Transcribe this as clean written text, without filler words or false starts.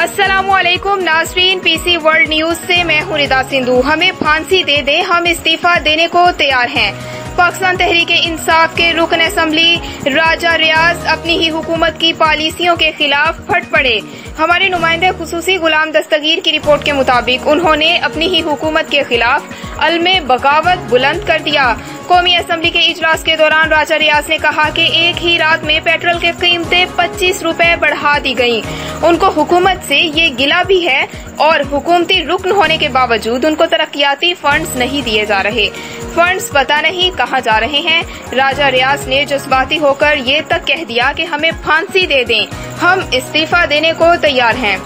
अस्सलामुअलैकुम नाज़रीन, PC world news से मैं हूं रिदा सिंधु। हमें फांसी दे दें, हम इस्तीफा देने को तैयार हैं। पाकिस्तान तहरीक इंसाफ के रुकन असम्बली राजा रियाज अपनी ही हुकूमत की पॉलिसियों के खिलाफ फट पड़े। हमारे नुमाइंदे खुसूसी गुलाम दस्तगीर की रिपोर्ट के मुताबिक उन्होंने अपनी ही हुकूमत के खिलाफ अलमे बगावत बुलंद कर दिया। कौमी असम्बली के इजलास के दौरान राजा रियाज ने कहा कि एक ही रात में पेट्रोल की कीमतें 25 रुपए बढ़ा दी गयी। उनको हुकूमत से ये गिला भी है और हुकूमती रुकन होने के बावजूद उनको तरक्याती फंड्स नहीं दिए जा रहे। फंड्स पता नहीं कहाँ जा रहे हैं। राजा रियाज ने जज्बाती होकर ये तक कह दिया कि हमें फांसी दे दें, हम इस्तीफा देने को तैयार हैं।